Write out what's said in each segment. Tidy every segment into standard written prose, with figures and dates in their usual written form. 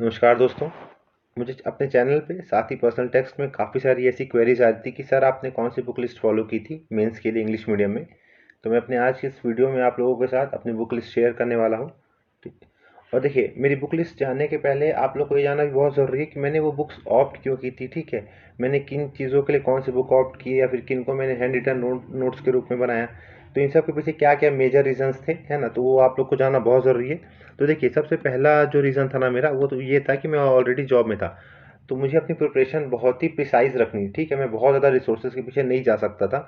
नमस्कार दोस्तों। मुझे अपने चैनल पे साथ ही पर्सनल टेक्स्ट में काफ़ी सारी ऐसी क्वेरीज आ रही थी कि सर आपने कौन सी बुक लिस्ट फॉलो की थी मेंस के लिए इंग्लिश मीडियम में। तो मैं अपने आज की इस वीडियो में आप लोगों के साथ अपनी बुक लिस्ट शेयर करने वाला हूँ। ठीक। और देखिए, मेरी बुक लिस्ट जानने के पहले आप लोग को ये जानना भी बहुत ज़रूरी है कि मैंने वो बुक्स ऑप्ट क्यों की थी। ठीक है, मैंने किन चीज़ों के लिए कौन सी बुक ऑप्ट की या फिर किन को मैंने हैंड रिटन नोट्स के रूप में बनाया। तो इन सब के पीछे क्या क्या मेजर रीजंस थे, है ना, तो वो आप लोग को जानना बहुत ज़रूरी है। तो देखिए, सबसे पहला जो रीज़न था ना मेरा, वो तो ये था कि मैं ऑलरेडी जॉब में था। तो मुझे अपनी प्रिपरेशन बहुत ही प्रिसाइज रखनी, ठीक है, मैं बहुत ज़्यादा रिसोर्सेज के पीछे नहीं जा सकता था,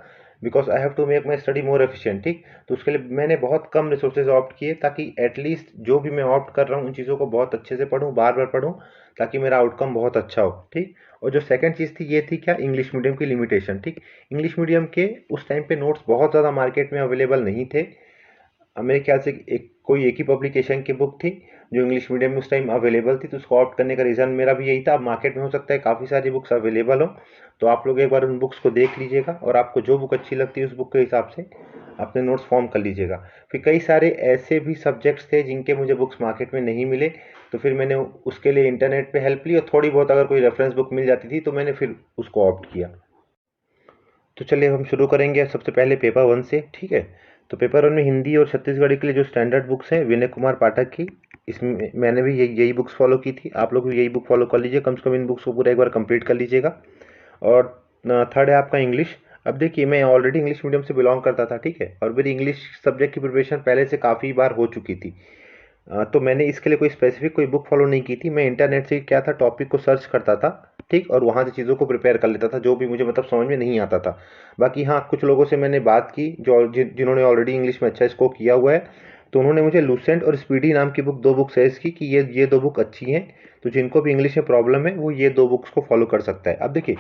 because I have to make my study more efficient. ठीक, तो उसके लिए मैंने बहुत कम रिसोर्सेज ऑप्ट किए, ताकि एटलीस्ट जो भी मैं ऑप्ट कर रहा हूँ उन चीज़ों को बहुत अच्छे से पढूँ, बार बार पढूँ, ताकि मेरा आउटकम बहुत अच्छा हो। ठीक, और जो सेकंड चीज़ थी, ये थी क्या, इंग्लिश मीडियम की लिमिटेशन। ठीक, इंग्लिश मीडियम के उस टाइम पे नोट्स बहुत ज़्यादा मार्केट में अवेलेबल नहीं थे। मेरे ख्याल से एक ही पब्लिकेशन की बुक थी जो इंग्लिश मीडियम में उस टाइम अवेलेबल थी, तो उसको ऑप्ट करने का रीज़न मेरा भी यही था। अब मार्केट में हो सकता है काफ़ी सारी बुक्स अवेलेबल हो, तो आप लोग एक बार उन बुक्स को देख लीजिएगा और आपको जो बुक अच्छी लगती है उस बुक के हिसाब से अपने नोट्स फॉर्म कर लीजिएगा। फिर कई सारे ऐसे भी सब्जेक्ट्स थे जिनके मुझे बुक्स मार्केट में नहीं मिले, तो फिर मैंने उसके लिए इंटरनेट पे हेल्प ली, और थोड़ी बहुत अगर कोई रेफरेंस बुक मिल जाती थी तो मैंने फिर उसको ऑप्ट किया। तो चलिए हम शुरू करेंगे सबसे पहले पेपर वन से। ठीक है, तो पेपर वन में हिंदी और छत्तीसगढ़ी के लिए जो स्टैंडर्ड बुक्स हैं विनय कुमार पाठक की, इसमें मैंने भी यही बुक्स फॉलो की थी। आप लोग भी यही बुक फॉलो कर लीजिए, कम से कम इन बुक्स को पूरा एक बार कंप्लीट कर लीजिएगा। और थर्ड है आपका इंग्लिश। अब देखिए, मैं ऑलरेडी इंग्लिश मीडियम से बिलोंग करता था, ठीक है, और मेरी इंग्लिश सब्जेक्ट की प्रिपरेशन पहले से काफ़ी बार हो चुकी थी। तो मैंने इसके लिए कोई बुक फॉलो नहीं की थी। मैं इंटरनेट से क्या था, टॉपिक को सर्च करता था, ठीक, और वहाँ से चीज़ों को प्रिपेयर कर लेता था जो भी मुझे मतलब समझ में नहीं आता था। बाकी हाँ, कुछ लोगों से मैंने बात की जिन्होंने ऑलरेडी इंग्लिश में अच्छा स्कोर किया हुआ है, तो उन्होंने मुझे लूसेंट और स्पीडी नाम की दो बुक सजेस्ट की कि ये दो बुक अच्छी हैं, तो जिनको भी इंग्लिश में प्रॉब्लम है वो ये दो बुक्स को फॉलो कर सकता है। अब देखिए,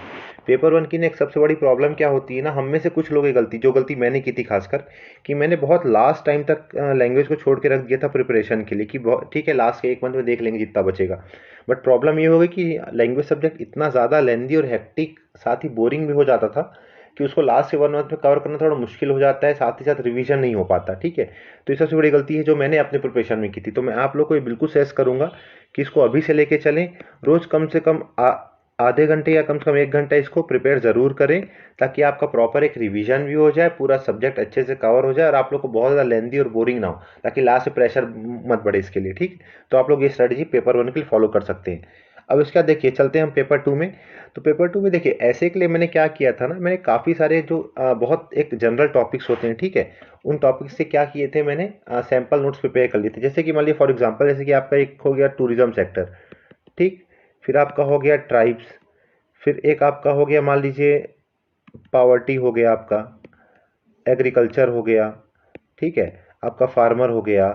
पेपर वन की ना एक सबसे बड़ी प्रॉब्लम क्या होती है ना, हम में से कुछ लोगों की गलती, जो गलती मैंने की थी खासकर, कि मैंने बहुत लास्ट टाइम तक लैंग्वेज को छोड़ के रख दिया था प्रिपरेशन के लिए, कि ठीक है, लास्ट के एक मंथ में देख लेंगे जितना बचेगा। बट प्रॉब्लम ये हो गई कि लैंग्वेज सब्जेक्ट इतना ज़्यादा लेंदी और हेक्टिक, साथ ही बोरिंग भी हो जाता था, कि उसको लास्ट के वन मंथ में कवर करना थोड़ा मुश्किल हो जाता है, साथ ही साथ रिवीजन नहीं हो पाता। ठीक है, तो ये सबसे बड़ी गलती है जो मैंने अपने प्रिपरेशन में की थी। तो मैं आप लोग को ये बिल्कुल सजेस्ट करूंगा कि इसको अभी से लेके चलें, रोज कम से कम आधे घंटे या कम से कम 1 घंटा इसको प्रिपेयर ज़रूर करें, ताकि आपका प्रॉपर एक रिवीजन भी हो जाए, पूरा सब्जेक्ट अच्छे से कवर हो जाए और आप लोग को बहुत ज़्यादा लेंदी और बोरिंग ना हो, ताकि लास्ट में प्रेशर मत बढ़े इसके लिए। ठीक, तो आप लोग ये स्ट्रेटजी पेपर वन के लिए फॉलो कर सकते हैं। अब इसका देखिए, चलते हैं हम पेपर टू में। तो पेपर टू में देखिए, ऐसे के लिए मैंने क्या किया था ना, मैंने काफ़ी सारे जो बहुत एक जनरल टॉपिक्स होते हैं, ठीक है, उन टॉपिक्स से क्या किए थे, मैंने सैम्पल नोट्स प्रिपेयर कर लिए थे। जैसे कि मान लीजिए फॉर एग्जांपल, जैसे कि आपका एक हो गया टूरिज्म सेक्टर, ठीक, फिर आपका हो गया ट्राइब्स, फिर एक आपका हो गया मान लीजिए पावर्टी हो गया, आपका एग्रीकल्चर हो गया, ठीक है, आपका फार्मर हो गया।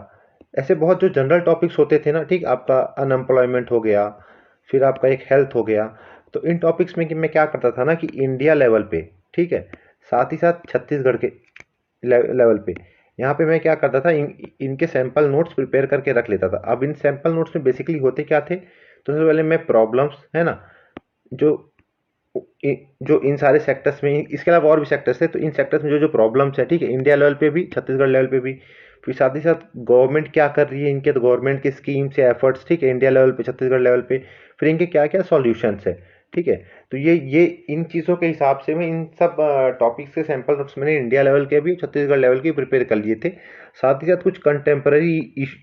ऐसे बहुत जो जनरल टॉपिक्स होते थे ना, ठीक, आपका अनएम्प्लॉयमेंट हो गया, फिर आपका एक हेल्थ हो गया। तो इन टॉपिक्स में कि मैं क्या करता था ना, कि इंडिया लेवल पे, ठीक है, साथ ही साथ छत्तीसगढ़ के लेवल पे, यहाँ पे मैं क्या करता था, इनके सैंपल नोट्स प्रिपेयर करके रख लेता था। अब इन सैंपल नोट्स में बेसिकली होते क्या थे, तो सबसे पहले मैं प्रॉब्लम्स, है ना, जो जो इन सारे सेक्टर्स में, इसके अलावा और भी सेक्टर्स थे, तो इन सेक्टर्स में जो जो प्रॉब्लम्स है, ठीक है, इंडिया लेवल पे भी, छत्तीसगढ़ लेवल पे भी, फिर साथ ही साथ गवर्नमेंट क्या कर रही है, इनके तो गवर्नमेंट के स्कीम्स या एफर्ट्स, ठीक है, इंडिया लेवल पे, छत्तीसगढ़ लेवल पे, फिर इनके क्या क्या सॉल्यूशंस है। ठीक है, तो ये इन चीज़ों के हिसाब से मैं इन सब टॉपिक्स के सैंपल नोट्स मैंने इंडिया लेवल के भी, छत्तीसगढ़ लेवल के प्रिपेयर कर लिए थे। साथ ही साथ कुछ कंटेम्प्रेरी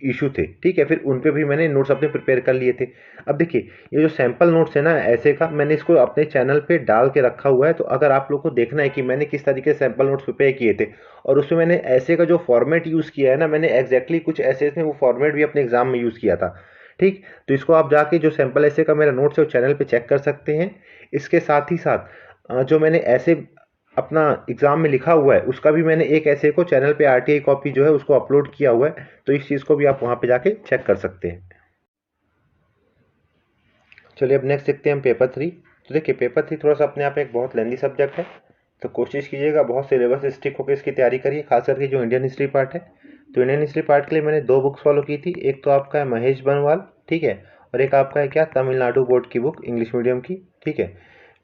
इशू थे, ठीक है, फिर उन पे भी मैंने नोट्स अपने प्रिपेयर कर लिए थे। अब देखिए, ये जो सैंपल नोट्स है ना ऐसे का, मैंने इसको अपने चैनल पे डाल के रखा हुआ है, तो अगर आप लोग को देखना है कि मैंने किस तरीके से सैंपल नोट्स प्रिपेयर किए थे, और उसमें मैंने ऐसे का जो फॉर्मेट यूज़ किया है ना, मैंने एग्जैक्टली कुछ ऐसे में वो फॉर्मेट भी अपने एग्जाम में यूज़ किया था। ठीक, तो इसको आप जाके जो सैंपल ऐसे का मेरा नोट्स है वो चैनल पे चेक कर सकते हैं। इसके साथ ही साथ जो मैंने ऐसे अपना एग्जाम में लिखा हुआ है, उसका भी मैंने एक ऐसे को चैनल पे आरटीआई कॉपी जो है उसको अपलोड किया हुआ है, तो इस चीज़ को भी आप वहाँ पे जाके चेक कर सकते हैं। चलिए अब नेक्स्ट देखते हैं हम पेपर थ्री। तो देखिए, पेपर थ्री थोड़ा सा अपने आप में एक बहुत लेंदी सब्जेक्ट है, तो कोशिश कीजिएगा बहुत सिलेबस से स्टिक होकर इसकी तैयारी करिए, खास करके जो इंडियन हिस्ट्री पार्ट है। तो इंडियन हिस्ट्री पार्ट के लिए मैंने दो बुक्स फॉलो की थी, एक तो आपका है महेश बनवाल, ठीक है, और एक आपका है क्या, तमिलनाडु बोर्ड की बुक, इंग्लिश मीडियम की। ठीक है,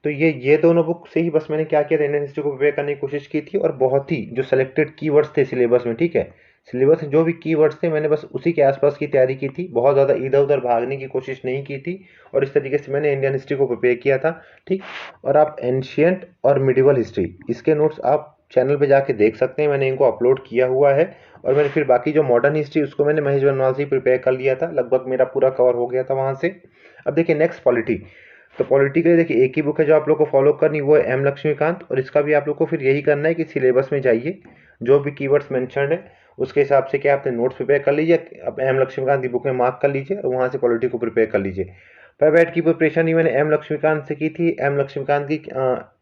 तो ये दोनों बुक से ही बस मैंने क्या किया था, इंडियन हिस्ट्री को प्रिपेयर करने की कोशिश की थी, और बहुत ही जो सेलेक्टेड कीवर्ड्स थे सिलेबस में, ठीक है, सिलेबस में जो भी कीवर्ड्स थे मैंने बस उसी के आसपास की तैयारी की थी, बहुत ज़्यादा इधर उधर भागने की कोशिश नहीं की थी, और इस तरीके से मैंने इंडियन हिस्ट्री को प्रिपेयर किया था। ठीक, और आप एंशियंट और मिडिवल हिस्ट्री इसके नोट्स आप चैनल पे जाके देख सकते हैं, मैंने इनको अपलोड किया हुआ है। और मैंने फिर बाकी जो मॉडर्न हिस्ट्री उसको मैंने महेश बनवाल से ही प्रिपेयर कर लिया था, लगभग मेरा पूरा कवर हो गया था वहाँ से। अब देखिए नेक्स्ट पॉलिटी। तो पॉलिटी के लिए देखिए एक ही बुक है जो आप लोग को फॉलो करनी, वो है एम लक्ष्मीकांत, और इसका भी आप लोग को फिर यही करना है कि सिलेबस में जाइए, जो भी कीवर्ड्स मेंशन्ड है उसके हिसाब से क्या अपने नोट्स प्रिपेयर कर लीजिए, अब एम लक्ष्मीकांत की बुक में मार्क कर लीजिए और वहाँ से पॉलिटी को प्रिपेयर कर लीजिए। पैबैट की प्रिपरेशन ही मैंने एम लक्ष्मीकांत से की थी। एम लक्ष्मीकांत की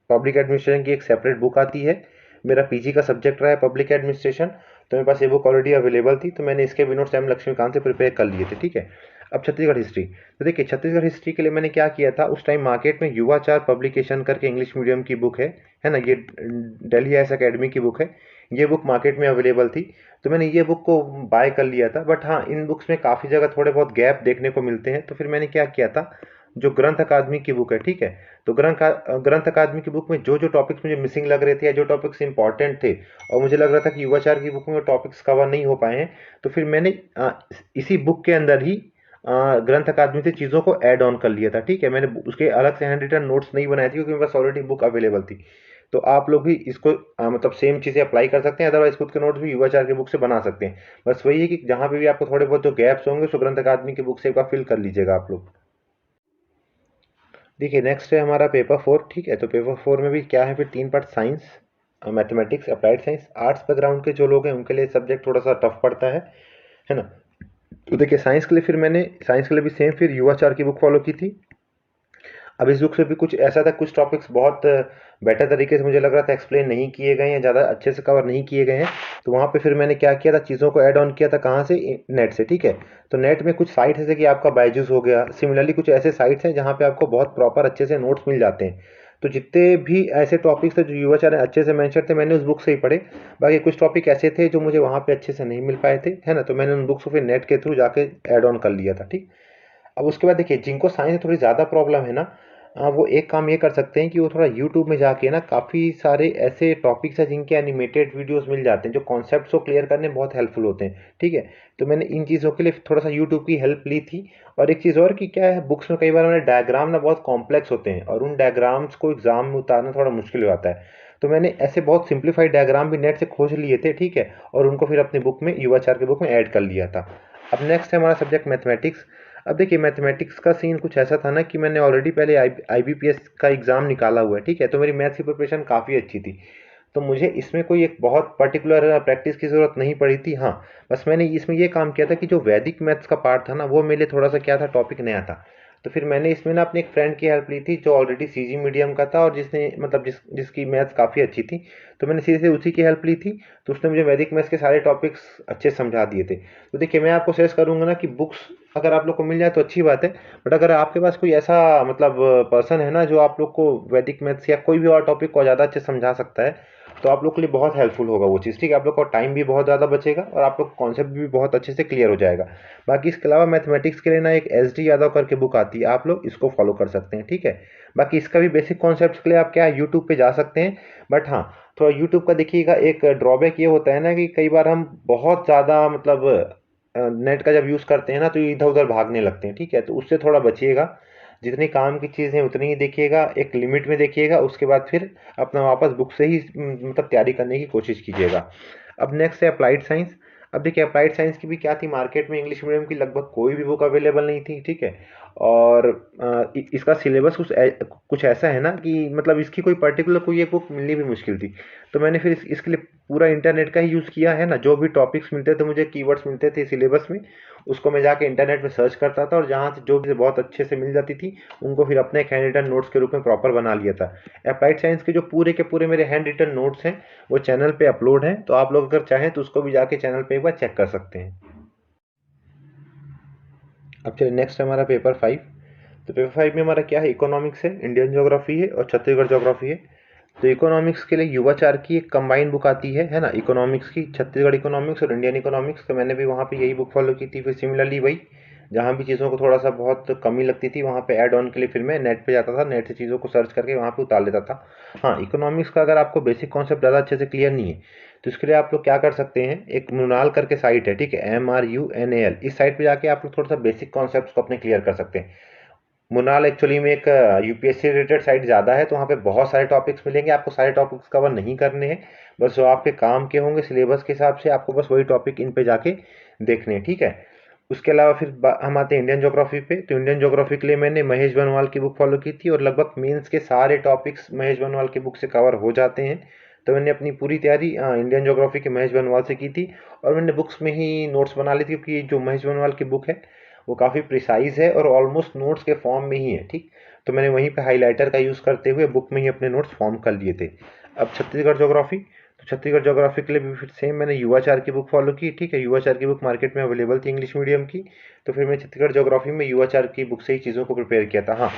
पब्लिक एडमिनिस्ट्रेशन की एक सेपरेट बुक आती है, मेरा पीजी का सब्जेक्ट रहा है पब्लिक एडमिनिस्ट्रेशन, तो मेरे पास ये बुक ऑलरेडी अवेलेबल थी, तो मैंने इसके भी नोट्स एम लक्ष्मीकांत से प्रिपेयर कर लिए थे। ठीक है, अब छत्तीसगढ़ हिस्ट्री। तो देखिए छत्तीसगढ़ हिस्ट्री के लिए मैंने क्या किया था, उस टाइम मार्केट में युवाचार पब्लिकेशन करके इंग्लिश मीडियम की बुक है ना, ये दिल्ली आईएएस एकेडमी की बुक है, ये बुक मार्केट में अवेलेबल थी, तो मैंने ये बुक को बाय कर लिया था। बट हाँ, इन बुक्स में काफ़ी जगह थोड़े बहुत गैप देखने को मिलते हैं, तो फिर मैंने क्या किया था, जो ग्रंथ अकादमी की बुक है, ठीक है, तो ग्रंथ अकादमी की बुक में जो जो टॉपिक्स मुझे मिसिंग लग रहे थे या जो टॉपिक्स इंपॉर्टेंट थे और मुझे लग रहा था कि युवाचार की बुक में वो टॉपिक्स कवर नहीं हो पाए हैं, तो फिर मैंने इसी बुक के अंदर ही ग्रंथ अकादमी से चीज़ों को ऐड ऑन कर लिया था। ठीक है, मैंने उसके अलग से हैंड रिटन नोट्स नहीं बनाए थे क्योंकि मेरे पास ऑलरेडी बुक अवेलेबल थी। तो आप लोग भी इसको मतलब सेम चीज़ें अप्लाई कर सकते हैं, अदरवाइज खुद के नोट्स भी युवाचार की बुक से बना सकते हैं। बस वही है कि जहाँ पे भी आपको थोड़े बहुत जो गैप्स होंगे उसको ग्रंथ अकादमी की बुक से एक बार फिल कर लीजिएगा आप लोग। देखिए नेक्स्ट है हमारा पेपर 4। ठीक है, तो पेपर 4 में भी क्या है, फिर 3 part, science, mathematics, applied science. Arts background के जो लोग हैं उनके लिए सब्जेक्ट थोड़ा सा टफ पड़ता है ना। तो देखिए साइंस के लिए फिर मैंने साइंस के लिए भी सेम फिर युवाचार की बुक फॉलो की थी। अब इस बुक से भी कुछ ऐसा था, कुछ टॉपिक्स बहुत बेटर तरीके से मुझे लग रहा था एक्सप्लेन नहीं किए गए हैं, ज़्यादा अच्छे से कवर नहीं किए गए हैं, तो वहाँ पे फिर मैंने क्या किया था, चीज़ों को ऐड ऑन किया था, कहाँ से, नेट से। ठीक है, तो नेट में कुछ साइट्स जैसे कि आपका बायजूस हो गया, सिमिलरली कुछ ऐसे साइट्स हैं जहाँ पे आपको बहुत प्रॉपर अच्छे से नोट्स मिल जाते हैं। तो जितने भी ऐसे टॉपिक्स थे जो युवाचार अच्छे से मेंशन थे मैंने उस बुक से ही पढ़े। बाकी कुछ टॉपिक ऐसे थे जो मुझे वहाँ पे अच्छे से नहीं मिल पाए थे, है ना, तो मैंने उन बुक्स को फिर नेट के थ्रू जाके ऐड ऑन कर लिया था। ठीक, अब उसके बाद देखिए जिनको साइंस में थोड़ी ज़्यादा प्रॉब्लम है ना, वो एक काम ये कर सकते हैं कि वो थोड़ा यूट्यूब में जाके ना काफ़ी सारे ऐसे टॉपिक्स हैं जिनके एनिमेटेड वीडियोस मिल जाते हैं जो कॉन्सेप्ट्स को क्लियर करने में बहुत हेल्पफुल होते हैं। ठीक है, तो मैंने इन चीज़ों के लिए थोड़ा सा यूट्यूब की हेल्प ली थी। और एक चीज़ और कि क्या है, बुक्स में कई बार हमारे डायग्राम ना बहुत कॉम्प्लेक्स होते हैं और उन डायग्राम्स को एग्जाम में उतारना थोड़ा मुश्किल हो जाता है, तो मैंने ऐसे बहुत सिंप्लीफाइड डायग्राम भी नेट से खोज लिए थे। ठीक है, और उनको फिर अपनी बुक में, युवाचार की बुक में ऐड कर लिया था। अब नेक्स्ट है हमारा सब्जेक्ट मैथमेटिक्स। अब देखिए मैथमेटिक्स का सीन कुछ ऐसा था ना कि मैंने ऑलरेडी पहले आईबीपीएस का एग्ज़ाम निकाला हुआ है। ठीक है, तो मेरी मैथ्स की प्रिपरेशन काफ़ी अच्छी थी, तो मुझे इसमें कोई एक बहुत पर्टिकुलर प्रैक्टिस की ज़रूरत नहीं पड़ी थी। हाँ, बस मैंने इसमें ये काम किया था कि जो वैदिक मैथ्स का पार्ट था ना वो मेरे लिए थोड़ा सा क्या था, टॉपिक नया था, तो फिर मैंने इसमें ना अपने एक फ्रेंड की हेल्प ली थी जो ऑलरेडी सीजी मीडियम का था और जिसने मतलब जिसकी मैथ्स काफ़ी अच्छी थी, तो मैंने सीधे उसी की हेल्प ली थी। तो उसने मुझे वैदिक मैथ्स के सारे टॉपिक्स अच्छे से समझा दिए थे। तो देखिए मैं आपको सजेस्ट करूंगा ना कि बुक्स अगर आप लोग को मिल जाए तो अच्छी बात है, बट अगर आपके पास कोई ऐसा मतलब पर्सन है ना जो आप लोग को वैदिक मैथ्स या कोई भी और टॉपिक को ज़्यादा अच्छे से समझा सकता है, तो आप लोग के लिए बहुत हेल्पफुल होगा वो चीज़। ठीक है, आप लोग का टाइम भी बहुत ज़्यादा बचेगा और आप लोग कॉन्सेप्ट भी बहुत अच्छे से क्लियर हो जाएगा। बाकी इसके अलावा मैथमेटिक्स के लिए ना एक एस डी यादव करके बुक आती है, आप लोग इसको फॉलो कर सकते हैं। ठीक है, बाकी इसका भी बेसिक कॉन्सेप्ट के लिए आप क्या यूट्यूब पे जा सकते हैं। बट हाँ, थोड़ा यूट्यूब का देखिएगा, एक ड्रॉबैक ये होता है ना कि कई बार हम बहुत ज़्यादा मतलब नेट का जब यूज़ करते हैं ना तो इधर उधर भागने लगते हैं। ठीक है, तो उससे थोड़ा बचिएगा, जितनी काम की चीज़ें उतनी ही देखिएगा, एक लिमिट में देखिएगा, उसके बाद फिर अपना वापस बुक से ही मतलब तैयारी करने की कोशिश कीजिएगा। अब नेक्स्ट है अप्लाइड साइंस। अब देखिए अप्लाइड साइंस की भी क्या थी, मार्केट में इंग्लिश मीडियम की लगभग कोई भी बुक अवेलेबल नहीं थी। ठीक है, और इसका सिलेबस कुछ ऐसा है ना कि मतलब इसकी कोई पर्टिकुलर कोई एक बुक मिलनी भी मुश्किल थी, तो मैंने फिर इसके लिए पूरा इंटरनेट का ही यूज़ किया है ना। जो भी टॉपिक्स मिलते थे मुझे, कीवर्ड्स मिलते थे सिलेबस में, उसको मैं जाके इंटरनेट में सर्च करता था और जहाँ से जो भी बहुत अच्छे से मिल जाती थी उनको फिर अपने हैंड रिटन नोट्स के रूप में प्रॉपर बना लिया था। अप्लाइड साइंस के जो पूरे के पूरे मेरे हैंड रिटन नोट्स हैं वो चैनल पे अपलोड हैं, तो आप लोग अगर चाहें तो उसको भी जाके चैनल पे एक बार चेक कर सकते हैं। अब चलिए नेक्स्ट हमारा पेपर 5। तो पेपर 5 में हमारा क्या है, इकोनॉमिक्स है, इंडियन ज्योग्राफी है और छत्तीसगढ़ ज्योग्राफी है। तो इकोनॉमिक्स के लिए युवाचार की एक कंबाइंड बुक आती है ना, इकोनॉमिक्स की, छत्तीसगढ़ इकोनॉमिक्स और इंडियन इकोनॉमिक्स, तो मैंने भी वहाँ पे यही बुक फॉलो की थी। फिर सिमिलरली वही जहाँ भी चीज़ों को थोड़ा सा बहुत कमी लगती थी वहाँ पे ऐड ऑन के लिए फिर मैं नेट पे जाता था, नेट से चीज़ों को सर्च करके वहाँ पे उतार लेता था। हाँ, इकोनॉमिक्स का अगर आपको बेसिक कॉन्सेप्ट ज़्यादा अच्छे से क्लियर नहीं है तो इसके लिए आप लोग क्या कर सकते हैं, एक मुनाल करके साइट है, ठीक है, MRUNAL, इस साइट पे जाके आप लोग थोड़ा सा बेसिक कॉन्सेप्ट को अपने क्लियर कर सकते हैं। मुनाल एक्चुअली में एक यूपीएससी रिलेटेड साइट ज़्यादा है, तो वहाँ पे बहुत सारे टॉपिक्स मिलेंगे, आपको सारे टॉपिक्स कवर नहीं करने हैं, बस जो आपके काम के होंगे सिलेबस के हिसाब से आपको बस वही टॉपिक इन पे जाके देखने हैं, ठीक है। उसके अलावा फिर हम आते हैं इंडियन ज्योग्राफी पे। तो इंडियन ज्योग्राफी के लिए मैंने महेश बनवाल की बुक फॉलो की थी और लगभग मेंस के सारे टॉपिक्स महेश बनवाल की बुक से कवर हो जाते हैं। तो मैंने अपनी पूरी तैयारी इंडियन ज्योग्राफी के महेश बनवाल से की थी और मैंने बुक्स में ही नोट्स बना ली थी, क्योंकि जो महेश बनवाल की बुक है वो काफ़ी प्रिसाइज है और ऑलमोस्ट नोट्स के फॉर्म में ही है, ठीक। तो मैंने वहीं पे हाइलाइटर का यूज़ करते हुए बुक में ही अपने नोट्स फॉर्म कर लिए थे। अब छत्तीसगढ़ ज्योग्राफी, तो छत्तीसगढ़ ज्योग्राफी के लिए भी फिर सेम मैंने युवाचार की बुक फॉलो की, ठीक है। युवाचार की बुक मार्केट में अवेलेबल थी इंग्लिश मीडियम की, तो फिर मैं छत्तीसगढ़ ज्योग्राफी में युवाचार की बुक से ही चीज़ों को प्रिपेयर किया था। हाँ,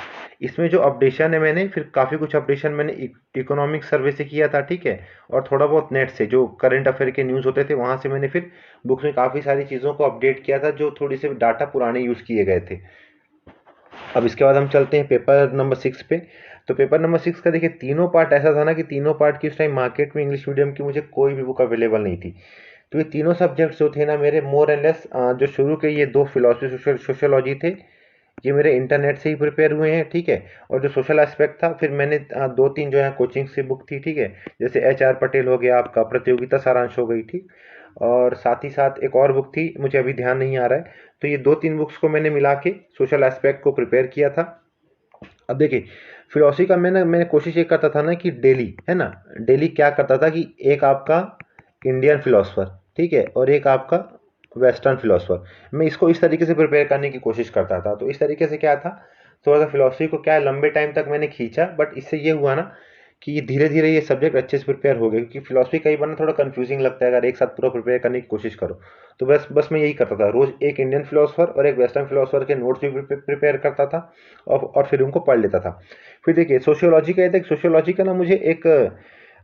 इसमें जो अपडेशन है मैंने फिर काफ़ी कुछ अपडेशन मैंने इकोनॉमिक सर्वे से किया था, ठीक है, और थोड़ा बहुत नेट से जो करंट अफेयर के न्यूज़ होते थे वहाँ से मैंने फिर बुक्स में काफ़ी सारी चीज़ों को अपडेट किया था, जो थोड़ी से डाटा पुराने यूज़ किए गए थे। अब इसके बाद हम चलते हैं पेपर नंबर 6 पे। तो पेपर नंबर 6 का देखिए तीनों पार्ट ऐसा था ना कि तीनों पार्ट की उस टाइम मार्केट में इंग्लिश मीडियम की मुझे कोई भी बुक अवेलेबल नहीं थी। तो ये तीनों सब्जेक्ट्स जो थे ना मेरे मोर एंड लेस, जो शुरू के ये दो फिलोसफी सोशियोलॉजी थे, ये मेरे इंटरनेट से ही प्रिपेयर हुए हैं, ठीक है। और जो सोशल एस्पेक्ट था फिर मैंने दो तीन जो है कोचिंग से बुक थी, ठीक है, जैसे HR पटेल हो गया, आपका प्रतियोगिता सारांश हो गई, ठीक। और साथ ही साथ एक और बुक थी, मुझे अभी ध्यान नहीं आ रहा है। तो ये दो तीन बुक्स को मैंने मिला के सोशल एस्पेक्ट को प्रिपेयर किया था। अब देखिए फिलोसफी का मैंने कोशिश ये करता था ना कि डेली, है ना, डेली क्या करता था कि एक आपका इंडियन फिलोसफर, ठीक है, और एक आपका वेस्टर्न फिलोसफर, मैं इसको इस तरीके से प्रिपेयर करने की कोशिश करता था। तो इस तरीके से क्या था, थोड़ा सा फिलोसफी को क्या है लंबे टाइम तक मैंने खींचा, बट इससे ये हुआ ना कि धीरे धीरे ये सब्जेक्ट अच्छे से प्रिपेयर हो गए, क्योंकि फिलोसफी कई बार ना थोड़ा कंफ्यूजिंग लगता है अगर एक साथ पूरा प्रिपेयर करने की कोशिश करो। तो बस बस मैं यही करता था, रोज एक इंडियन फिलोसफर और एक वेस्टर्न फिलोसफर के नोट्स भी प्रिपेयर करता था और फिर उनको पढ़ लेता था। फिर देखिए सोशियोलॉजी का, सोशियोलॉजी का ना मुझे एक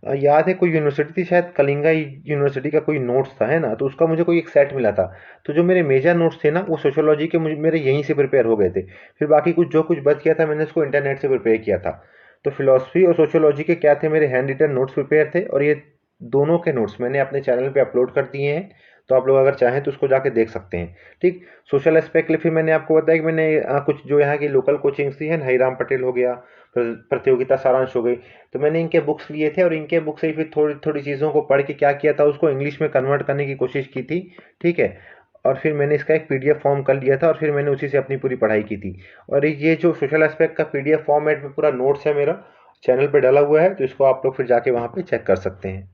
याद है, कोई यूनिवर्सिटी थी शायद कलिंगा यूनिवर्सिटी का कोई नोट्स था, है ना, तो उसका मुझे कोई एक सेट मिला था। तो जो मेरे मेजर नोट्स थे ना वो सोशियोलॉजी के मुझे मेरे यहीं से प्रिपेयर हो गए थे। फिर बाकी कुछ जो कुछ बच गया था मैंने उसको इंटरनेट से प्रिपेयर किया था। तो फिलोसफी और सोशियोलॉजी के क्या थे, मेरे हैंड रिटन नोट्स प्रिपेयर थे, और ये दोनों के नोट्स मैंने अपने चैनल पे अपलोड कर दिए हैं। तो आप लोग अगर चाहें तो उसको जाके देख सकते हैं, ठीक। सोशल एस्पेक्ट के लिए फिर मैंने आपको बताया कि मैंने कुछ जो यहाँ की लोकल कोचिंग्स थी, है हरिराम पटेल हो गया, प्रतियोगिता सारांश हो गई, तो मैंने इनके बुक्स लिए थे और इनके बुक से ही फिर थोड़ी थोड़ी चीज़ों को पढ़ के क्या किया था, उसको इंग्लिश में कन्वर्ट करने की कोशिश की थी, ठीक है। और फिर मैंने इसका एक PDF फॉर्म कर लिया था और फिर मैंने उसी से अपनी पूरी पढ़ाई की थी। और ये जो सोशल एस्पेक्ट का PDF फॉर्मेट में पूरा नोट्स है मेरा, चैनल पे डाला हुआ है, तो इसको आप लोग फिर जाके वहाँ पे चेक कर सकते हैं।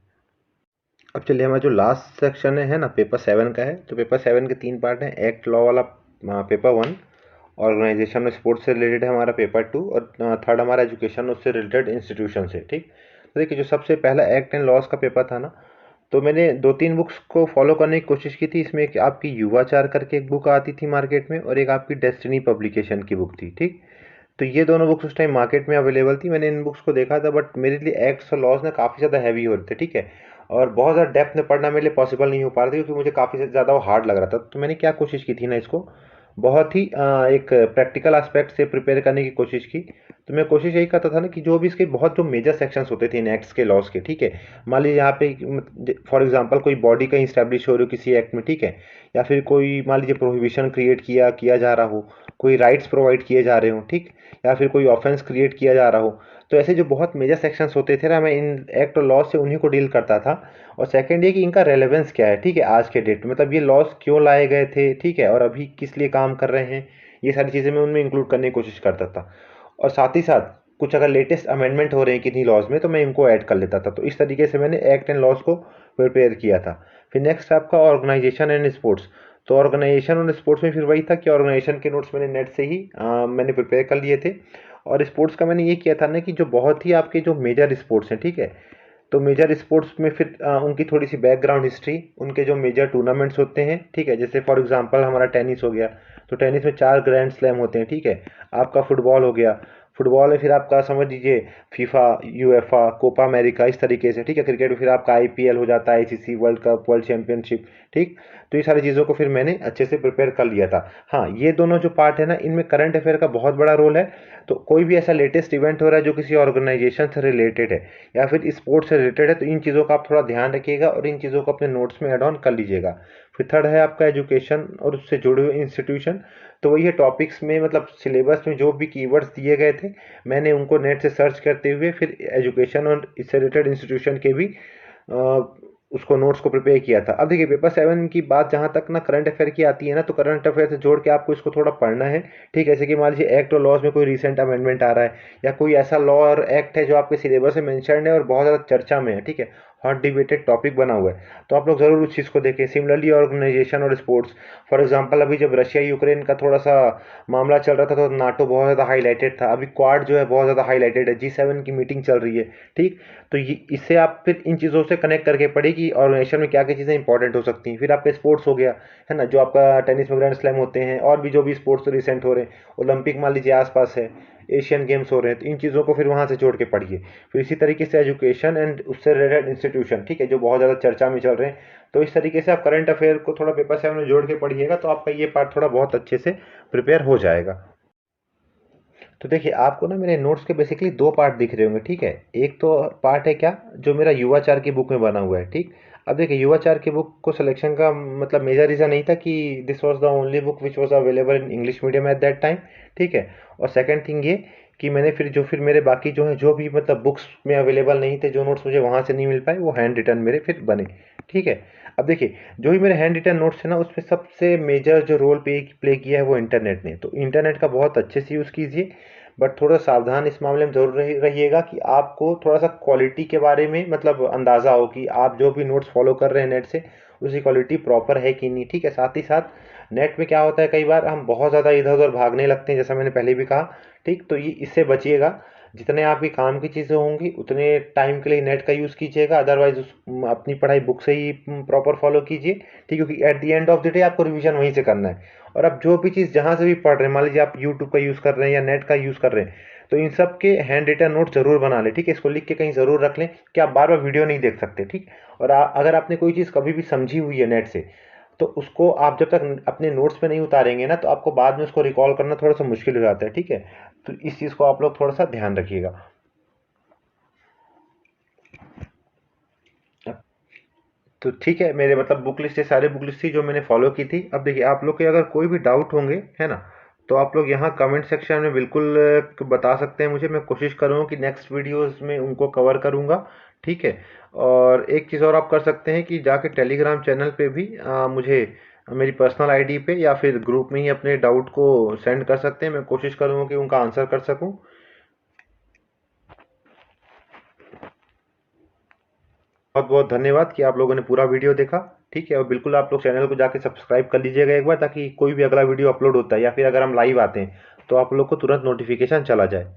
अब चलिए हमारा जो लास्ट सेक्शन है ना, पेपर 7 का है। तो पेपर 7 के 3 पार्ट हैं। एक्ट लॉ वाला पेपर 1, ऑर्गेनाइजेशन और स्पोर्ट्स से रिलेटेड है हमारा पेपर 2, और थर्ड हमारा एजुकेशन उससे रिलेटेड इंस्टीट्यूशन से, ठीक। तो देखिए जो सबसे पहला एक्ट एंड लॉज का पेपर था ना, तो मैंने दो तीन बुक्स को फॉलो करने की कोशिश की थी। इसमें एक आपकी युवाचार करके एक बुक आती थी मार्केट में, और एक आपकी डेस्टिनी पब्लिकेशन की बुक थी, ठीक। तो ये दोनों बुक्स उस टाइम मार्केट में अवेलेबल थी। मैंने इन बुक्स को देखा था, बट मेरे लिए एक्ट्स और लॉज ना काफ़ी ज़्यादा हैवी हो रहे थे, ठीक है, और बहुत ज़्यादा डेप्थ में पढ़ना मेरे लिए पॉसिबल नहीं हो पा रहा था, क्योंकि मुझे काफ़ी ज़्यादा वो हार्ड लग रहा था। तो मैंने क्या कोशिश की थी ना, इसको बहुत ही एक प्रैक्टिकल एस्पेक्ट से प्रिपेयर करने की कोशिश की। तो मैं कोशिश यही करता था ना कि जो भी इसके बहुत जो मेजर सेक्शंस होते थे इन एक्ट्स के, लॉज के, ठीक है, मान लीजिए यहाँ पे फॉर एग्जांपल कोई बॉडी कहीं स्टैब्लिश हो रही हो किसी एक्ट में, ठीक है, या फिर कोई मान लीजिए प्रोहिबिशन क्रिएट किया किया जा रहा हो, कोई राइट्स प्रोवाइड किए जा रहे हो, ठीक, या फिर कोई ऑफेंस क्रिएट किया जा रहा हो, तो ऐसे जो बहुत मेजर सेक्शंस होते थे ना, मैं इन एक्ट और लॉज से उन्हीं को डील करता था। और सेकंड ये कि इनका रेलेवेंस क्या है, ठीक है, आज के डेट में, मतलब ये लॉज क्यों लाए गए थे, ठीक है, और अभी किस लिए काम कर रहे हैं, ये सारी चीज़ें मैं उनमें इंक्लूड करने की कोशिश करता था। और साथ ही साथ कुछ अगर लेटेस्ट अमेंडमेंट हो रहे हैं किन्हीं लॉज में, तो मैं इनको ऐड कर लेता था। तो इस तरीके से मैंने एक्ट एंड लॉज को प्रिपेयर किया था। फिर नेक्स्ट आपका ऑर्गेनाइजेशन एंड स्पोर्ट्स। तो ऑर्गेनाइजेशन और स्पोर्ट्स में फिर वही था कि ऑर्गेनाइजेशन के नोट्स मैंने नेट से ही मैंने प्रिपेयर कर लिए थे। और स्पोर्ट्स का मैंने ये किया था ना कि जो बहुत ही आपके जो मेजर स्पोर्ट्स हैं, ठीक है, तो मेजर स्पोर्ट्स में फिर उनकी थोड़ी सी बैकग्राउंड हिस्ट्री, उनके जो मेजर टूर्नामेंट्स होते हैं, ठीक है, जैसे फॉर एग्जांपल हमारा टेनिस हो गया, तो टेनिस में 4 ग्रैंड स्लैम होते हैं, ठीक है। आपका फुटबॉल हो गया, फुटबॉल में फिर आपका समझ लीजिए फीफा, यूएफा, कोपा अमेरिका, इस तरीके से, ठीक है। क्रिकेट में फिर आपका IPL हो जाता है, ICC world cup, world championship, ठीक। तो ये सारी चीज़ों को फिर मैंने अच्छे से प्रिपेयर कर लिया था। हाँ, ये दोनों जो पार्ट है ना, इनमें करंट अफेयर का बहुत बड़ा रोल है। तो कोई भी ऐसा लेटेस्ट इवेंट हो रहा है जो किसी ऑर्गेनाइजेशन से रिलेटेड है या फिर स्पोर्ट्स से रिलेटेड है, तो इन चीज़ों का आप थोड़ा ध्यान रखिएगा और इन चीज़ों को अपने नोट्स में ऐड ऑन कर लीजिएगा। फिर थर्ड है आपका एजुकेशन और उससे जुड़े हुए इंस्टीट्यूशन। तो वही है, टॉपिक्स में मतलब सिलेबस में जो भी कीवर्ड्स दिए गए थे, मैंने उनको नेट से सर्च करते हुए फिर एजुकेशन और इससे रिलेटेड इंस्टीट्यूशन के भी उसको नोट्स को प्रिपेयर किया था। अब देखिए, पेपर 7 की बात जहाँ तक ना करंट अफेयर की आती है ना, तो करंट अफेयर से जोड़ के आपको इसको थोड़ा पढ़ना है। ठीक है, जैसे कि मान लीजिए एक्ट और लॉज में कोई रिसेंट अमेंडमेंट आ रहा है या कोई ऐसा लॉ और एक्ट है जो आपके सिलेबस में मेंशन है और बहुत ज़्यादा चर्चा में है, ठीक है, हॉट डिबेटेड टॉपिक बना हुआ है, तो आप लोग ज़रूर उस चीज़ को देखें। सिमिलरली ऑर्गेनाइजेशन और स्पोर्ट्स, फॉर एग्जांपल अभी जब रशिया यूक्रेन का थोड़ा सा मामला चल रहा था तो नाटो बहुत ज़्यादा हाईलाइटेड था। अभी क्वाड जो है बहुत ज़्यादा हाईलाइटेड है, G7 की मीटिंग चल रही है। ठीक, तो ये इससे आप फिर इन चीज़ों से कनेक्ट करके पढ़े कि ऑर्गेनाइजेशन में क्या क्या चीज़ें इंपॉर्टेंट हो सकती हैं। फिर आपका स्पोर्ट्स हो गया, है ना, जो आपका टेनिस में ग्रैंड स्लैम होते हैं और भी जो भी स्पोर्ट्स रिसेंट हो रहे हैं, ओलंपिक मान लीजिए आसपास है, एशियन गेम्स हो रहे हैं, तो इन चीज़ों को फिर वहाँ से जोड़ के पढ़िए। फिर इसी तरीके से एजुकेशन एंड उससे रिलेटेड इंस्टीट्यूशन, ठीक है, जो बहुत ज़्यादा चर्चा में चल रहे हैं, तो इस तरीके से आप करंट अफेयर को थोड़ा पेपर 7 में जोड़ के पढ़िएगा, तो आपका ये पार्ट थोड़ा बहुत अच्छे से प्रिपेयर हो जाएगा। तो देखिए, आपको ना मेरे नोट्स के बेसिकली दो पार्ट दिख रहे होंगे, ठीक है। एक तो पार्ट है क्या, जो मेरा युवाचार की बुक में बना हुआ है, ठीक। अब देखिए, युवाचार की बुक को सिलेक्शन का मतलब मेजर रीज़न नहीं था कि this was the only book which was available in English medium at that time, ठीक है। और सेकंड थिंग ये कि मैंने फिर मेरे बाकी जो है, जो भी मतलब बुक्स में अवेलेबल नहीं थे, जो नोट्स मुझे वहाँ से नहीं मिल पाए, वो हैंड रिटन मेरे फिर बने, ठीक है। अब देखिए, जो भी मेरे हैंड रिटन नोट्स है ना, उसमें सबसे मेजर जो रोल प्ले किया है वो इंटरनेट ने। तो इंटरनेट का बहुत अच्छे से यूज़ कीजिए, बट थोड़ा सावधान इस मामले में ज़रूर रहिएगा कि आपको थोड़ा सा क्वालिटी के बारे में मतलब अंदाज़ा हो कि आप जो भी नोट्स फॉलो कर रहे हैं नेट से, उसकी क्वालिटी प्रॉपर है कि नहीं, ठीक है। साथ ही साथ नेट में क्या होता है, कई बार हम बहुत ज़्यादा इधर उधर भागने लगते हैं, जैसा मैंने पहले भी कहा, ठीक। तो ये इससे बचिएगा। जितने आपकी काम की चीज़ें होंगी उतने टाइम के लिए नेट का यूज़ कीजिएगा, अदरवाइज अपनी पढ़ाई बुक से ही प्रॉपर फॉलो कीजिए, ठीक। क्योंकि at the end of the day आपको रिवीजन वहीं से करना है। और आप जो भी चीज़ जहाँ से भी पढ़ रहे हैं, मान लीजिए आप यूट्यूब का यूज़ कर रहे हैं या नेट का यूज़ कर रहे हैं, तो इन सब के हैंड रिटन नोट जरूर बना लें, ठीक है। इसको लिख के कहीं ज़रूर रख लें कि आप बार बार वीडियो नहीं देख सकते, ठीक। और अगर आपने कोई चीज़ कभी भी समझी हुई है नेट से, तो उसको आप जब तक अपने नोट्स पे नहीं उतारेंगे ना, तो आपको बाद में उसको रिकॉल करना थोड़ा सा मुश्किल हो जाता है, ठीक है। तो इस चीज़ को आप लोग थोड़ा सा ध्यान रखिएगा। तो ठीक है, मेरे मतलब बुक लिस्ट, ये सारे बुक लिस्ट थी जो मैंने फॉलो की थी। अब देखिए, आप लोग के अगर कोई भी डाउट होंगे, है ना, तो आप लोग यहाँ कमेंट सेक्शन में बिल्कुल बता सकते हैं मुझे। मैं कोशिश करूँगा कि नेक्स्ट वीडियोस में उनको कवर करूँगा, ठीक है। और एक चीज़ और आप कर सकते हैं कि जाके टेलीग्राम चैनल पे भी मुझे मेरी पर्सनल आईडी पे या फिर ग्रुप में ही अपने डाउट को सेंड कर सकते हैं। मैं कोशिश करूँगा कि उनका आंसर कर सकूँ। बहुत बहुत धन्यवाद कि आप लोगों ने पूरा वीडियो देखा, ठीक है। और बिल्कुल आप लोग चैनल को जाके सब्सक्राइब कर लीजिएगा एक बार, ताकि कोई भी अगला वीडियो अपलोड होता है या फिर अगर हम लाइव आते हैं तो आप लोग को तुरंत नोटिफिकेशन चला जाए।